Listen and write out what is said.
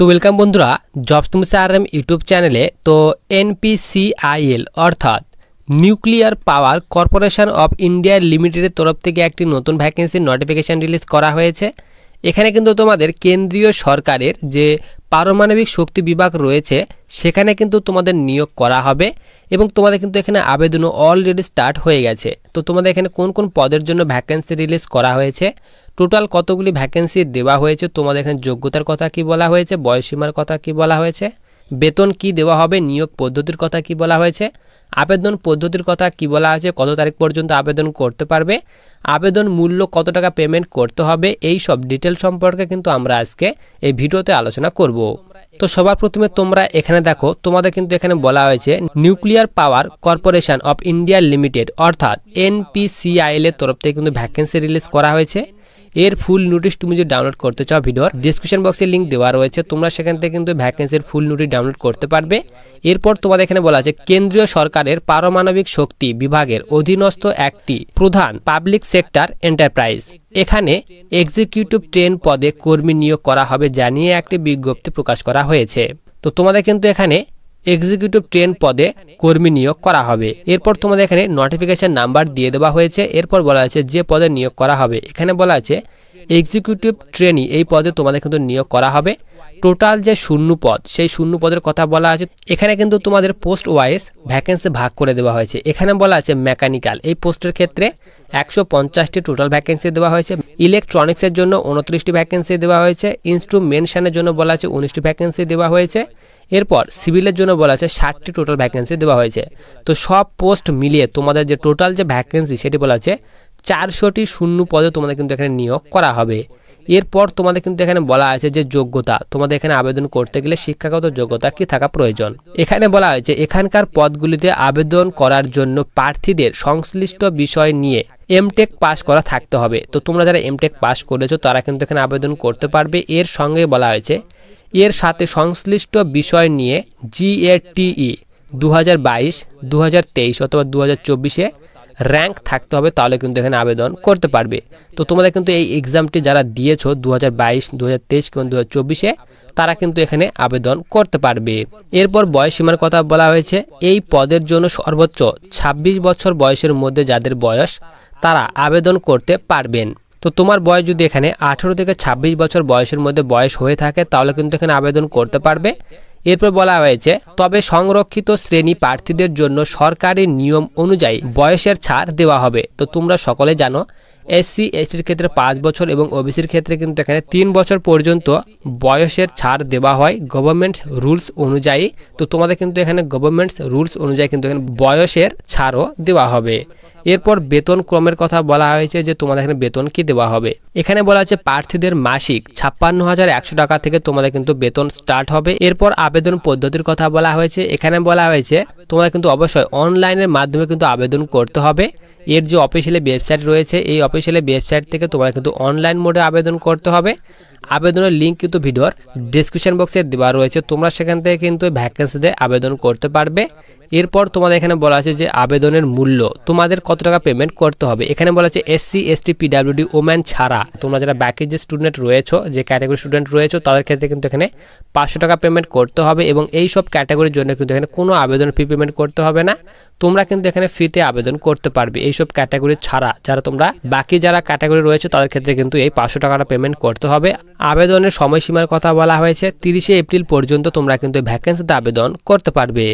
তো ওয়েলকাম বন্ধুরা, জবস তুমি CRM ইউটিউব চ্যানেলে। তো NPCIL অর্থাৎ nuclear power corporation of India লিমিটেডের তরফ থেকে একটি নতুন ভ্যাকেন্সির নোটিফিকেশান রিলিজ করা হয়েছে। এখানে কিন্তু তোমাদের কেন্দ্রীয় সরকারের যে পারমাণবিক শক্তি বিভাগ রয়েছে সেখানে কিন্তু তোমাদের নিয়োগ করা হবে এবং তোমাদের কিন্তু এখানে আবেদনও অলরেডি স্টার্ট হয়ে গেছে। তো তোমাদের এখানে কোন কোন পদের জন্য ভ্যাকেন্সি রিলিজ করা হয়েছে, টোটাল কতগুলি ভ্যাকেন্সি দেওয়া হয়েছে, তোমাদের এখানে যোগ্যতার কথা কি বলা হয়েছে, বয়সসীমার কথা কি বলা হয়েছে, বেতন কি দেওয়া হবে, নিয়োগ পদ্ধতির কথা কি বলা হয়েছে, আবেদন পদ্ধতির কথা কি বলা হয়েছে, কত তারিখ পর্যন্ত আবেদন করতে পারবে, আবেদন মূল্য কত টাকা পেমেন্ট করতে হবে, এই সব ডিটেল সম্পর্কে কিন্তু আমরা আজকে এই ভিডিওতে আলোচনা করব। তো সবার প্রথমে তোমরা এখানে দেখো, তোমাদের কিন্তু এখানে বলা হয়েছে nuclear power corporation of India limited অর্থাৎ NPCIL এর তরফ থেকে কিন্তু ভ্যাকেন্সি রিলিজ করা হয়েছে। এর ফুল নোটিশ তুমি যদি ডাউনলোড করতে চাও, ভিডিওর ডিসক্রিপশন বক্সে লিঙ্ক দেওয়া রয়েছে, তোমরা সেখান থেকে কিন্তু ভ্যাকেন্সির ফুল নোটিশ ডাউনলোড করতে পারবে। এরপর তোমাদের এখানে বলা আছে কেন্দ্রীয় সরকারের পারমাণবিক শক্তি বিভাগের অধীনস্থ একটি প্রধান পাবলিক সেক্টর এন্টারপ্রাইজ, এখানে এক্সিকিউটিভ ট্রেন পদে কর্মী নিয়োগ করা হবে জানিয়ে একটি বিজ্ঞপ্তি প্রকাশ করা হয়েছে। তো তোমাদের কিন্তু এখানে এক্সিকিউটিভ ট্রেন পদে কর্মী নিয়োগ করা হবে। এরপর তোমাদের এখানে নোটিফিকেশন নাম্বার দিয়ে দেওয়া হয়েছে। এরপর বলা আছে যে পদে নিয়োগ করা হবে, এখানে বলা আছে এক্সিকিউটিভ ট্রেনি, এই পদে তোমাদের কিন্তু নিয়োগ করা হবে। টোটাল যে শূন্য পদ, সেই শূন্য পদের কথা বলা আছে। এখানে কিন্তু তোমাদের পোস্ট ওয়াইজ ভ্যাকেন্সি ভাগ করে দেওয়া হয়েছে। এখানে বলা আছে মেকানিক্যাল, এই পোস্টের ক্ষেত্রে 150টি টোটাল ভ্যাকেন্সি দেওয়া হয়েছে। ইলেকট্রনিক্সের জন্য 29টি ভ্যাকেন্সি দেওয়া হয়েছে। ইনস্ট্রুমেন্টেশনের জন্য বলা আছে 19টি ভ্যাকেন্সি দেওয়া হয়েছে। এরপর সিভিলের জন্য বলা আছে 60টি টোটাল ভ্যাকেন্সি দেওয়া হয়েছে। তো সব পোস্ট মিলিয়ে তোমাদের যে টোটাল যে ভ্যাকেন্সি সেটি বলা আছে 400টি শূন্য পদে তোমাদের কিন্তু এখানে নিয়োগ করা হবে। এরপর তোমাদের কিন্তু এখানে বলা আছে যে যোগ্যতা, তোমাদের এখানে আবেদন করতে গেলে শিক্ষাগত যোগ্যতা কি থাকা প্রয়োজন। এখানে বলা হয়েছে এখানকার পদগুলিতে আবেদন করার জন্য প্রার্থীদের সংশ্লিষ্ট বিষয় নিয়ে এমটেক পাস করা থাকতে হবে। তো তোমরা যারা এমটেক পাস করেছো তারা কিন্তু এখানে আবেদন করতে পারবে। এর সঙ্গে বলা হয়েছে এর সাথে সংশ্লিষ্ট বিষয় নিয়ে GATE 2022, 2023 অথবা 2024-এ র্যাঙ্ক থাকতে হবে, তাহলে কিন্তু এখানে আবেদন করতে পারবে। তো তোমাদের কিন্তু এই এক্সামটি যারা দিয়েছো 2022, 2023 কিংবা 2024-এ, তারা কিন্তু এখানে আবেদন করতে পারবে। এরপর বয়সসীমার কথা বলা হয়েছে এই পদের জন্য সর্বোচ্চ 26 বছর বয়সের মধ্যে যাদের বয়স, তারা আবেদন করতে পারবেন। তো তোমার বয়স যদি এখানে 18 থেকে 26 বছর বয়সের মধ্যে বয়স হয়ে থাকে তাহলে কিন্তু এখানে আবেদন করতে পারবে। এরপর বলা হয়েছে তবে সংরক্ষিত শ্রেণী প্রার্থীদের জন্য সরকারি নিয়ম অনুযায়ী বয়সের ছাড় দেওয়া হবে। তো তোমরা সকলে জানো SC/STর ক্ষেত্রে 5 বছর এবং OBCর ক্ষেত্রে কিন্তু এখানে 3 বছর পর্যন্ত বয়সের ছাড় দেওয়া হয় গভর্নমেন্ট রুলস অনুযায়ী। তো তোমাদের কিন্তু এখানে গভর্নমেন্ট রুলস অনুযায়ী কিন্তু এখানে বয়সের ছাড়ও দেওয়া হবে। এরপর বেতন ক্রমের কথা বলা হয়েছে যে তোমাদের এখানে বেতন কি দেওয়া হবে। এখানে বলা হচ্ছে প্রার্থীদের মাসিক 56,100 টাকা থেকে তোমাদের কিন্তু বেতন স্টার্ট হবে। এরপর আবেদন পদ্ধতির কথা বলা হয়েছে। এখানে বলা হয়েছে তোমাদের কিন্তু অবশ্যই অনলাইনের মাধ্যমে কিন্তু আবেদন করতে হবে। এর যে অফিসিয়াল ওয়েবসাইট রয়েছে, এই অফিসিয়াল ওয়েবসাইট থেকে তোমাদের কিন্তু অনলাইন মোডে আবেদন করতে হবে। আবেদনের লিঙ্ক কিন্তু ভিডিওর ডিসক্রিপশন বক্সে দেওয়া রয়েছে, তোমরা সেখান থেকে কিন্তু ভ্যাকেন্সিতে আবেদন করতে পারবে। এরপর তোমাদের এখানে বলা আছে যে আবেদনের মূল্য তোমাদের কত টাকা পেমেন্ট করতে হবে। এখানে বলা আছে SC/ST PWD ওম্যান ছাড়া তোমরা যারা বাকি যে স্টুডেন্ট রয়েছো, যে ক্যাটাগরি স্টুডেন্ট রয়েছো, তাদের ক্ষেত্রে কিন্তু এখানে 500 টাকা পেমেন্ট করতে হবে এবং এই সব ক্যাটাগরির জন্য কিন্তু এখানে কোনো আবেদন ফি পেমেন্ট করতে হবে না। তোমরা কিন্তু এখানে ফ্রিতে আবেদন করতে পারবে। এইসব ক্যাটাগরি ছাড়া যারা তোমরা বাকি যারা ক্যাটাগরি রয়েছে তাদের ক্ষেত্রে কিন্তু এই 500 টাকাটা পেমেন্ট করতে হবে। আবেদনের সময়সীমার কথা বলা হয়েছে 30শে এপ্রিল পর্যন্ত তোমরা কিন্তু ভ্যাকেন্সিতে আবেদন করতে পারবে।